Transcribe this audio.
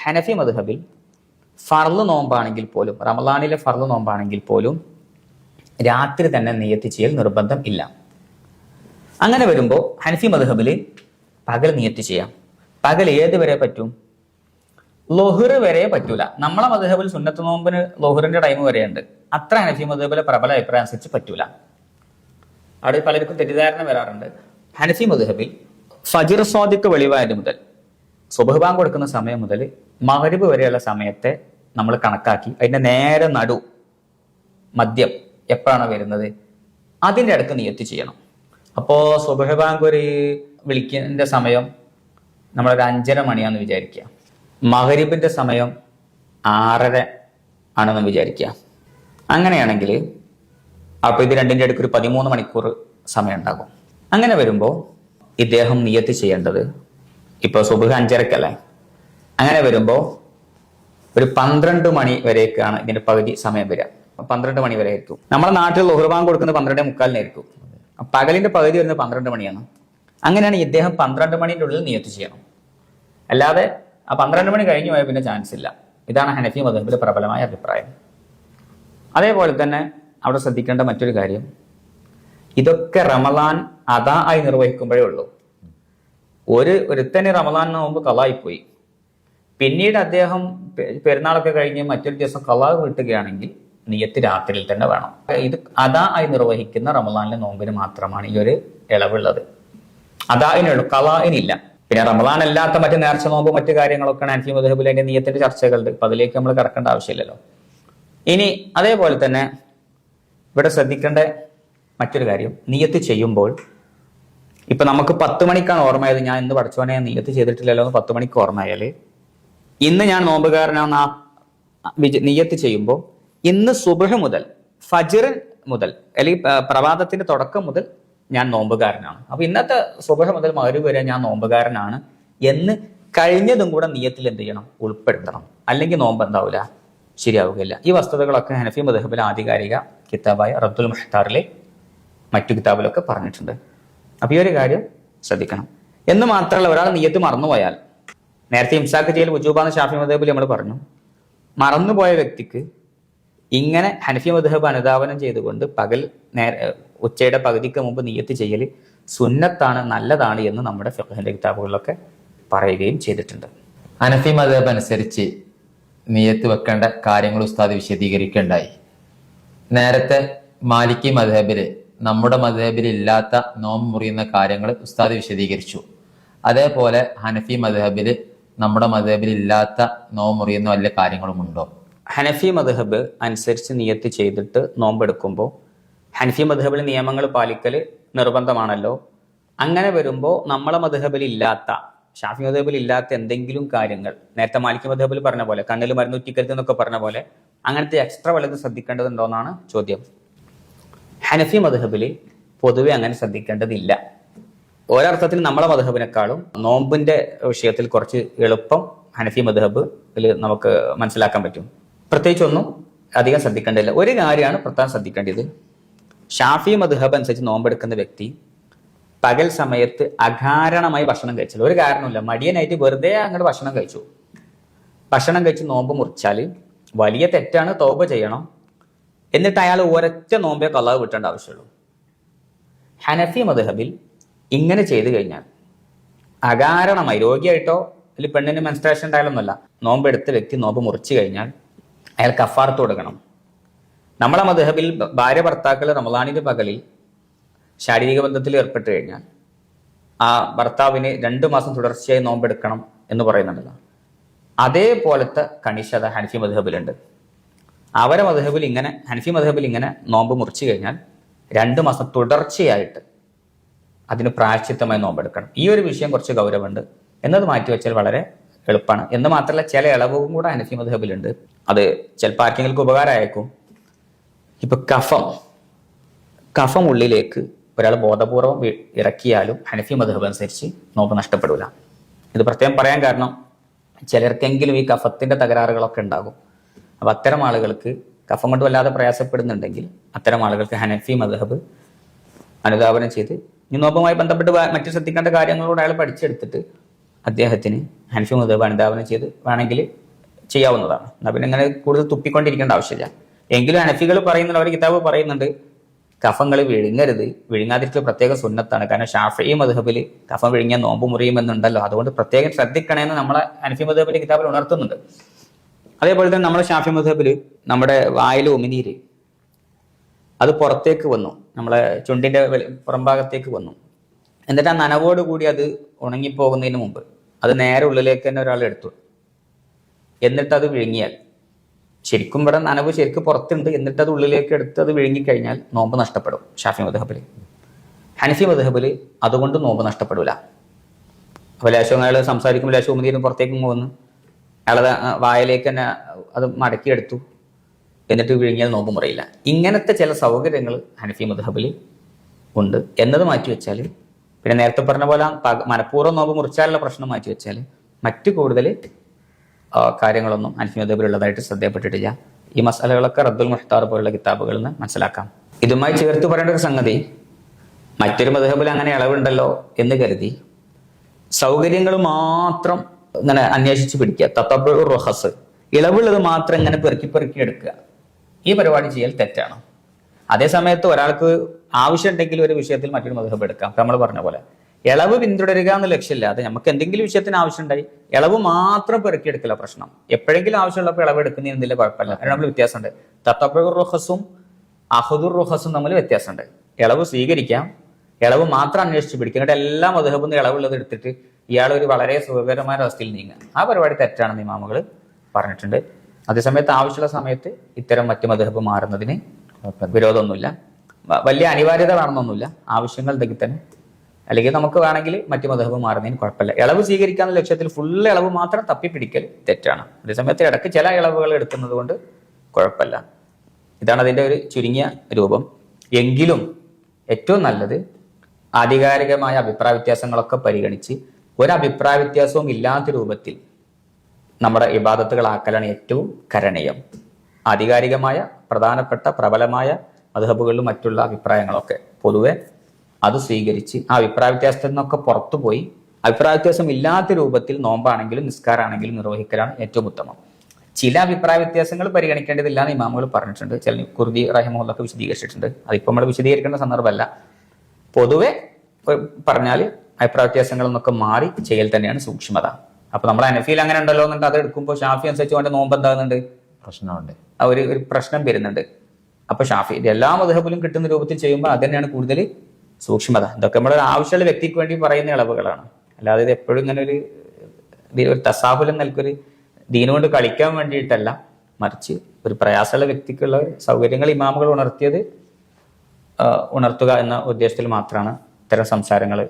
ഹനഫി മദ്ഹബിൽ ഫർള് നോമ്പാണെങ്കിൽ പോലും, റമളാനിലെ ഫർള് നോമ്പാണെങ്കിൽ പോലും രാത്രി തന്നെ നിയത്ത് ചെയ്യൽ നിർബന്ധം ഇല്ല. അങ്ങനെ വരുമ്പോൾ ഹനഫി മദ്ഹബിൽ പകൽ നിയത്ത് ചെയ്യാം. പകൽ ഏത് വരെ പറ്റും? ലൊഹർ വരെ പറ്റൂല. നമ്മളെ മദ്ഹബിൽ സുന്നത്ത് നോമ്പിന് ലൊഹറിന്റെ ടൈം വരെയുണ്ട്. അത്ര ഹനഫി മദ്ഹബിലെ പ്രബല അഭിപ്രായം അനുസരിച്ച് പറ്റൂല. അവിടെ പലർക്കും തെറ്റിദ്ധാരണ വരാറുണ്ട്. ഹനഫി മദ്ഹബിൽ ഫജ്ർ സ്വാദിഖ് വെളിവായത് മുതൽ, സുബ്ഹ് ബാങ്ക് കൊടുക്കുന്ന സമയം മുതൽ മഗ്രിബ് വരെയുള്ള സമയത്തെ നമ്മൾ കണക്കാക്കി അതിന്റെ നേരെ നടു മദ്യം എപ്പോഴാണ് വരുന്നത് അതിന്റെ അടുക്ക് നിയത്ത് ചെയ്യണം. അപ്പോ സുബ്ഹ് ബാങ്ക് ഒരു വിളിക്കുന്ന സമയം നമ്മളൊരു 5:30 മണിയാന്ന് വിചാരിക്കുക. മഗ്രിബിന്റെ സമയം 6:30 ആണെന്ന് വിചാരിക്കുക. അങ്ങനെയാണെങ്കിൽ അപ്പൊ ഇത് രണ്ടിന്റെ അടുക്ക് ഒരു 13 മണിക്കൂർ സമയം ഉണ്ടാകും. അങ്ങനെ വരുമ്പോൾ ഇദ്ദേഹം നിയത്ത് ചെയ്യേണ്ടത്, ഇപ്പൊ സുബ്ഹ് 5:30ക്കല്ലേ, അങ്ങനെ വരുമ്പോൾ ഒരു 12 മണി വരേക്കാണ് ഇതിന്റെ പകുതി സമയം വരിക. 12 മണി വരെ ആയിരിക്കും. നമ്മുടെ നാട്ടിൽ ളുഹർ ബാങ്ക് കൊടുക്കുന്നത് 12:45 പകലിന്റെ പകുതി വരുന്നത് 12 മണിയാണ്. അങ്ങനെയാണ് ഇദ്ദേഹം 12 മണിന്റെ ഉള്ളിൽ നിയത്ത് ചെയ്യണം. അല്ലാതെ ആ 12 മണി കഴിഞ്ഞു പോയാൽ പിന്നെ ചാൻസ് ഇല്ല. ഇതാണ് ഹനഫി മദ്ഹബിലെ പ്രബലമായ അഭിപ്രായം. അതേപോലെ തന്നെ അവിടെ ശ്രദ്ധിക്കേണ്ട മറ്റൊരു കാര്യം, ഇതൊക്കെ റമളാൻ അദാ ആയി നിർവഹിക്കുമ്പോഴേ ഉള്ളൂ. ഒരുത്തന് റമളാൻ നോമ്പ് ഖളായിപ്പോയി, പിന്നീട് അദ്ദേഹം പെരുന്നാളൊക്കെ കഴിഞ്ഞ് മറ്റൊരു ദിവസം ഖളാ വീട്ടുകയാണെങ്കിൽ നിയത്ത് രാത്രിയിൽ തന്നെ വേണം. ഇത് അദാ ആയി നിർവഹിക്കുന്ന റമളാനിലെ നോമ്പിന് മാത്രമാണ് ഈ ഒരു ഇളവുള്ളത്. അദാഇനുള്ളൂ, ഖളാഇനില്ല. പിന്നെ റമളാൻ അല്ലാത്ത മറ്റ് നേർച്ച നോമ്പ് മറ്റു കാര്യങ്ങളൊക്കെ ഹനഫി മദ്ഹബിൽ അതിന്റെ നിയത്തിന്റെ ചർച്ചകളുണ്ട്. അപ്പൊ അതിലേക്ക് നമ്മൾ കടക്കേണ്ട ആവശ്യമില്ലല്ലോ. ഇനി അതേപോലെ തന്നെ ഇവിടെ ശ്രദ്ധിക്കേണ്ട മറ്റൊരു കാര്യം, നിയത്ത് ചെയ്യുമ്പോൾ ഇപ്പൊ നമുക്ക് 10 മണിക്കാണ് ഓർമ്മയായത്, ഞാൻ ഇന്ന് പഠിച്ചോനെ നിയത്ത് ചെയ്തിട്ടില്ലല്ലോ എന്ന് 10 മണിക്ക് ഓർമ്മയാല്, ഇന്ന് ഞാൻ നോമ്പുകാരനാണ് നിയത്ത് ചെയ്യുമ്പോൾ ഇന്ന് സുബ്ഹ് മുതൽ, ഫജ്ർ മുതൽ, അല്ലെങ്കിൽ പ്രഭാതത്തിന്റെ തുടക്കം മുതൽ ഞാൻ നോമ്പുകാരനാണ്. അപ്പൊ ഇന്നത്തെ സുബ്ഹ് മുതൽ മഗ്രിബ് വരെ ഞാൻ നോമ്പുകാരനാണ് എന്ന് കഴിഞ്ഞതും കൂടെ നിയത്തിൽ എന്ത് ചെയ്യണം? ഉൾപ്പെടുത്തണം. അല്ലെങ്കിൽ നോമ്പ് എന്താവില്ല, ശരിയാവുകയില്ല. ഈ വസ്തുതകളൊക്കെ ഹനഫി മദ്ഹബിലെ ആധികാരിക കിതാബായ റദ്ദുൽ മുഹ്താറിലെ മറ്റു കിതാബിലൊക്കെ പറഞ്ഞിട്ടുണ്ട്. അപ്പൊ ഈ ഒരു കാര്യം ശ്രദ്ധിക്കണം. എന്ന് മാത്രമല്ല, ഒരാൾ നിയത്ത് മറന്നുപോയാൽ, നേരത്തെ ഇംസാക്ക് ചെയ്യൽ വുജൂബാന്ന് ഷാഫി മദ്ഹബിൽ നമ്മൾ പറഞ്ഞു, മറന്നുപോയ വ്യക്തിക്ക് ഇങ്ങനെ ഹനഫി മദ്ഹബ് അനുധാവനം ചെയ്തുകൊണ്ട് പകൽ ഉച്ചയുടെ പകുതിക്ക് മുമ്പ് നിയത്ത് ചെയ്യൽ സുന്നത്താണ്, നല്ലതാണ് എന്ന് നമ്മുടെ ഫിഖ്ഹിന്റെ കിതാബുകളിലൊക്കെ പറയുകയും ചെയ്തിട്ടുണ്ട്. ഹനഫി മദ്ഹബ് അനുസരിച്ച് നിയത്ത് വെക്കേണ്ട കാര്യങ്ങൾ ഉസ്താദ് വിശദീകരിക്കുകയുണ്ടായി. നേരത്തെ മാലിക്കി മദ്ഹബില് നമ്മുടെ മദ്ഹബിൽ ഇല്ലാത്ത നോമ്പ് മുറിയുന്ന കാര്യങ്ങൾ ഉസ്താദ് വിശദീകരിച്ചു. അതേപോലെ ഹനഫി മദ്ഹബില് നമ്മുടെ മദ്ഹബിൽ ഇല്ലാത്ത നോമ്പ് മുറിയുന്ന വല്ല കാര്യങ്ങളുമുണ്ടോ? ഹനഫി മദ്ഹബ് അനുസരിച്ച് നിയത്ത് ചെയ്തിട്ട് നോമ്പെടുക്കുമ്പോൾ ഹനഫി മദ്ഹബിൽ നിയമങ്ങൾ പാലിക്കൽ നിർബന്ധമാണല്ലോ. അങ്ങനെ വരുമ്പോൾ നമ്മളെ മദ്ഹബിൽ ഇല്ലാത്ത, ഷാഫി മദ്ഹബിൽ ഇല്ലാത്ത എന്തെങ്കിലും കാര്യങ്ങൾ, നേരത്തെ മാലിക്കി മദ്ഹബിൽ പറഞ്ഞ പോലെ കണ്ണിൽ മരുന്നുറ്റിക്കരുത് എന്നൊക്കെ പറഞ്ഞ പോലെ അങ്ങനത്തെ എക്സ്ട്രാ വല്ലതും ശ്രദ്ധിക്കേണ്ടതുണ്ടോ എന്നാണ് ചോദ്യം. ഹനഫി മദ്ഹബിൽ പൊതുവെ അങ്ങനെ ശ്രദ്ധിക്കേണ്ടതില്ല. ഒരർത്ഥത്തിൽ നമ്മളെ മദ്ഹബിനേക്കാളും നോമ്പിന്റെ വിഷയത്തിൽ കുറച്ച് എളുപ്പം ഹനഫി മദ്ഹബിൽ നമുക്ക് മനസ്സിലാക്കാൻ പറ്റും. പ്രത്യേകിച്ചൊന്നും അധികം ശ്രദ്ധിക്കേണ്ടതില്ല. ഒരു കാര്യമാണ് പ്രത്യേകം ശ്രദ്ധിക്കേണ്ടത്, ഷാഫി മദ്ഹബ് അനുസരിച്ച് നോമ്പെടുക്കുന്ന വ്യക്തി പകൽ സമയത്ത് അകാരണമായി ഭക്ഷണം കഴിച്ചാൽ, ഒരു കാരണമില്ല, മടിയനായിട്ട് വെറുതെ അങ്ങോട്ട് ഭക്ഷണം കഴിച്ച് നോമ്പ് മുറിച്ചാൽ വലിയ തെറ്റാണ്, തൗബ ചെയ്യണം. എന്നിട്ട് അയാൾ ഒരൊറ്റ നോമ്പേ ഖളാ വീട്ടേണ്ട ആവശ്യമുള്ളൂ. ഹനഫി മദ്ഹബിൽ ഇങ്ങനെ ചെയ്തു കഴിഞ്ഞാൽ അകാരണമായി, രോഗിയായിട്ടോ അല്ലെങ്കിൽ പെണ്ണിന് മെൻസ്ട്രേഷൻ ഉണ്ടായാലൊന്നുമല്ല, നോമ്പ് എടുത്ത വ്യക്തി നോമ്പ് മുറിച്ചു കഴിഞ്ഞാൽ അയാൾ കഫാറത്ത് കൊടുക്കണം. നമ്മളെ മദ്ഹബിൽ ഭാര്യ ഭർത്താക്കൾ റമളാനിന്റെ പകലിൽ ശാരീരിക ബന്ധത്തിൽ ഏർപ്പെട്ട് കഴിഞ്ഞാൽ ആ ഭർത്താവിന് 2 മാസം തുടർച്ചയായി നോമ്പെടുക്കണം എന്ന് പറയുന്നുണ്ടല്ലോ. അതേപോലത്തെ കണിശത ഹനഫി മദ്ഹബിലുണ്ട്. അവരെ മദ്ഹബിൽ ഇങ്ങനെ, ഹനഫി മദ്ഹബിൽ ഇങ്ങനെ നോമ്പ് മുറിച്ചു കഴിഞ്ഞാൽ 2 മാസം തുടർച്ചയായിട്ട് അതിന് പ്രായശ്ചിത്തമായി നോമ്പെടുക്കണം. ഈ ഒരു വിഷയം കുറച്ച് ഗൗരവമുണ്ട്. എന്നത് മാറ്റിവെച്ചാൽ വളരെ എളുപ്പമാണ്. എന്ന് മാത്രമല്ല, ചില ഇളവും കൂടെ ഹനഫി മദ്ഹബിലുണ്ട്. അത് ചിലപ്പോൾ ആർക്കെങ്കിലും ഉപകാരമായേക്കും. ഇപ്പൊ കഫം ഉള്ളിലേക്ക് ഒരാൾ ബോധപൂർവം ഇറക്കിയാലും ഹനഫി മദ്ഹബ് അനുസരിച്ച് നോമ്പ് നഷ്ടപ്പെടില്ല. ഇത് പ്രത്യേകം പറയാൻ കാരണം, ചിലർക്കെങ്കിലും ഈ കഫത്തിന്റെ തകരാറുകളൊക്കെ ഉണ്ടാകും. അപ്പൊ അത്തരം ആളുകൾക്ക്, കഫം കൊണ്ട് വല്ലാതെ പ്രയാസപ്പെടുന്നുണ്ടെങ്കിൽ അത്തരം ആളുകൾക്ക് ഹനഫി മദ്ഹബ് അനുധാവനം ചെയ്ത് ഈ നോമ്പുമായി ബന്ധപ്പെട്ട് മറ്റു ശ്രദ്ധിക്കേണ്ട കാര്യങ്ങളോട് അയാൾ പഠിച്ചെടുത്തിട്ട് അദ്ദേഹത്തിന് ഹനഫി മദ്ഹബ് അനുധാവനം ചെയ്ത് വേണമെങ്കിൽ ചെയ്യാവുന്നതാണ്. എന്നാൽ പിന്നെ ഇങ്ങനെ കൂടുതൽ തുപ്പിക്കൊണ്ടിരിക്കേണ്ട ആവശ്യമില്ല. എങ്കിലും ഹനഫികൾ പറയുന്നുണ്ട്, അവർ കിതാബ് പറയുന്നുണ്ട്, കഫങ്ങൾ വിഴുങ്ങരുത്, വിഴുങ്ങാതിരിക്കൽ പ്രത്യേക സുന്നത്താണ്. കാരണം ഷാഫിഈ മദ്ഹബിൽ കഫം വിഴുങ്ങിയാൽ നോമ്പ് മുറിയുമെന്നുണ്ടല്ലോ, അതുകൊണ്ട് പ്രത്യേകം ശ്രദ്ധിക്കണമെന്ന് നമ്മളെ ഹനഫി മദ്ഹബിന്റെ കിതാബിൽ ഉണർത്തുന്നുണ്ട്. അതേപോലെ തന്നെ നമ്മുടെ ഷാഫി മദ്ഹബിൽ നമ്മുടെ വായിൽ ഉമിനീര് അത് പുറത്തേക്ക് വന്നു, നമ്മളെ ചുണ്ടിന്റെ പുറംഭാഗത്തേക്ക് വന്നു. എന്നിട്ട് ആ നനവോട് കൂടി അത് ഉണങ്ങിപ്പോകുന്നതിന് മുമ്പ് അത് നേരെ ഉള്ളിലേക്ക് തന്നെ ഒരാൾ എടുത്തു, എന്നിട്ട് അത് വിഴുങ്ങിയാൽ, ശരിക്കും ഇവിടെ നനവ് ശരിക്കും പുറത്തുണ്ട്, എന്നിട്ട് അത് ഉള്ളിലേക്ക് എടുത്ത് അത് വിഴുങ്ങിക്കഴിഞ്ഞാൽ നോമ്പ് നഷ്ടപ്പെടും ഷാഫി മദ്ഹബിൽ. ഹനഫി മദ്ഹബിൽ അതുകൊണ്ട് നോമ്പ് നഷ്ടപ്പെടില്ല. അപ്പോൾ ലേശം അയാൾ സംസാരിക്കുമ്പോൾ ലേശം ഉമിനീരും പുറത്തേക്കും വന്ന് അയാളത് വായിലേക്ക് തന്നെ അത് മടക്കിയെടുത്തു, എന്നിട്ട് വിഴുങ്ങിയാൽ നോമ്പ് മുറിയില്ല. ഇങ്ങനത്തെ ചില സൗകര്യങ്ങൾ ഹനഫി മദ്ഹബിൽ ഉണ്ട് എന്നത് മാറ്റി വെച്ചാൽ, പിന്നെ നേരത്തെ പറഞ്ഞ പോലെ മനഃപൂർവ്വം നോമ്പ് മുറിച്ചാലുള്ള പ്രശ്നം മാറ്റി വെച്ചാൽ മറ്റു കൂടുതൽ കാര്യങ്ങളൊന്നും ഹനഫി മദ്ഹബിലുള്ളതായിട്ട് ശ്രദ്ധയപ്പെട്ടിട്ടില്ല. ഈ മസാലകളൊക്കെ റദ്ദുൽ മുഹ്താർ പോലുള്ള കിതാബുകളിൽ നിന്ന് മനസ്സിലാക്കാം. ഇതുമായി ചേർത്ത് പറയേണ്ട ഒരു സംഗതി, മറ്റൊരു മദ്ഹബിൽ അങ്ങനെ ഇളവുണ്ടല്ലോ എന്ന് കരുതി സൗകര്യങ്ങൾ മാത്രം ഇങ്ങനെ അന്വേഷിച്ച് പിടിക്കുക, തതബ്ബുർ റുഖസ്, ഇളവുള്ളത് മാത്രം ഇങ്ങനെ പെറുക്കി എടുക്കുക, ഈ പരിപാടി ചെയ്യൽ തെറ്റാണ്. അതേസമയത്ത് ഒരാൾക്ക് ആവശ്യമുണ്ടെങ്കിൽ ഒരു വിഷയത്തിൽ മറ്റൊരു മദ്ഹബ് എടുക്കാം. നമ്മൾ പറഞ്ഞ പോലെ ഇളവ് പിന്തുടരുക എന്ന ലക്ഷ്യമില്ലാതെ നമുക്ക് എന്തെങ്കിലും വിഷയത്തിന് ആവശ്യമുണ്ടായി ഇളവ് മാത്രം പെറുക്കിയെടുക്കില്ല പ്രശ്നം. എപ്പോഴെങ്കിലും ആവശ്യമുള്ളപ്പോൾ ഇളവ് എടുക്കുന്നതിൽ കുഴപ്പമില്ല. അതിന് നമ്മൾ വ്യത്യാസമുണ്ട്. തതബ്ബുർ റുഖസും അഖ്ദുർ റുഖസും തമ്മിൽ വ്യത്യാസമുണ്ട്. ഇളവ് സ്വീകരിക്കാം, ഇളവ് മാത്രം അന്വേഷിച്ച് പിടിക്കുക, എന്നിട്ട് എല്ലാ മദ്ഹബിൽ ഇളവുള്ളത് എടുത്തിട്ട് ഇയാൾ ഒരു വളരെ സുഖകരമായ അവസ്ഥയിൽ നീങ്ങുക, ആ പരിപാടി തെറ്റാണെന്ന് ഇമാമുകൾ പറഞ്ഞിട്ടുണ്ട്. അതേസമയത്ത് ആവശ്യമുള്ള സമയത്ത് ഇത്തരം മറ്റു മദ്ഹബ് മാറുന്നതിന് വിരോധമൊന്നുമില്ല, വലിയ അനിവാര്യത വേണമെന്നൊന്നുമില്ല. ആവശ്യങ്ങൾ ഉണ്ടെങ്കിൽ തന്നെ, അല്ലെങ്കിൽ നമുക്ക് വേണമെങ്കിൽ മറ്റു മദ്ഹബ് മാറുന്നതിന് കുഴപ്പമില്ല. ഇളവ് സ്വീകരിക്കാനുള്ള ലക്ഷ്യത്തിൽ ഫുള്ള് ഇളവ് മാത്രം തപ്പിപ്പിടിക്കൽ തെറ്റാണ്. അതേസമയത്ത് ഇടയ്ക്ക് ചില ഇളവുകൾ എടുക്കുന്നത് കൊണ്ട് കുഴപ്പമില്ല. ഇതാണ് അതിൻ്റെ ഒരു ചുരുങ്ങിയ രൂപം. എങ്കിലും ഏറ്റവും നല്ലത് ആധികാരികമായ അഭിപ്രായ വ്യത്യാസങ്ങളൊക്കെ പരിഗണിച്ച് ഒരഭിപ്രായ വ്യത്യാസവും ഇല്ലാത്ത രൂപത്തിൽ നമ്മുടെ ഇബാദത്തുകളാക്കലാണ് ഏറ്റവും കരണീയം. ആധികാരികമായ പ്രധാനപ്പെട്ട പ്രബലമായ മദ്ഹബുകളിലും മറ്റുള്ള അഭിപ്രായങ്ങളൊക്കെ പൊതുവെ അത് സ്വീകരിച്ച് ആ അഭിപ്രായ വ്യത്യാസത്തിൽ നിന്നൊക്കെ പുറത്തുപോയി അഭിപ്രായ വ്യത്യാസം ഇല്ലാത്ത രൂപത്തിൽ നോമ്പാണെങ്കിലും നിസ്കാരമാണെങ്കിലും നിർവഹിക്കലാണ് ഏറ്റവും ഉത്തമം. ചില അഭിപ്രായ വ്യത്യാസങ്ങൾ പരിഗണിക്കേണ്ടതില്ല എന്ന് ഇമാമുകൾ പറഞ്ഞിട്ടുണ്ട്. ചില ഖുർദി റഹിമഹുല്ലൊക്കെ വിശദീകരിച്ചിട്ടുണ്ട്. അതിപ്പോൾ നമ്മൾ വിശദീകരിക്കേണ്ട സന്ദർഭമല്ല. പൊതുവെ പറഞ്ഞാൽ അഭിപ്രായ വ്യത്യാസങ്ങളിൽ നിന്നൊക്കെ മാറി ചെയ്യൽ തന്നെയാണ് സൂക്ഷ്മത. അപ്പൊ നമ്മൾ ഹനഫിയിൽ അങ്ങനെ ഉണ്ടല്ലോ എന്നുണ്ട്, അത് എടുക്കുമ്പോൾ ഷാഫി അനുസരിച്ച് അവന്റെ നോമ്പ് എന്താകുന്നുണ്ട്, പ്രശ്നമുണ്ട്, ഒരു പ്രശ്നം വരുന്നുണ്ട്. അപ്പൊ ഷാഫി എല്ലാ മദ്ഹബിലും കിട്ടുന്ന രൂപത്തിൽ ചെയ്യുമ്പോൾ അത് തന്നെയാണ് കൂടുതൽ സൂക്ഷ്മത. ഇതൊക്കെ നമ്മുടെ ആവശ്യമുള്ള വ്യക്തിക്ക് വേണ്ടി പറയുന്ന ഇളവുകളാണ്. അല്ലാതെ ഇത് എപ്പോഴും ഇങ്ങനെ ഒരു തസാഹുലം നൽകൊരു ദീനുകൊണ്ട് കളിക്കാൻ വേണ്ടിയിട്ടല്ല, മറിച്ച് ഒരു പ്രയാസമുള്ള വ്യക്തിക്കുള്ള സൗകര്യങ്ങൾ ഇമാമുകൾ ഉണർത്തുക എന്ന ഉദ്ദേശത്തിൽ മാത്രമാണ് ഇത്തരം സംസാരങ്ങൾ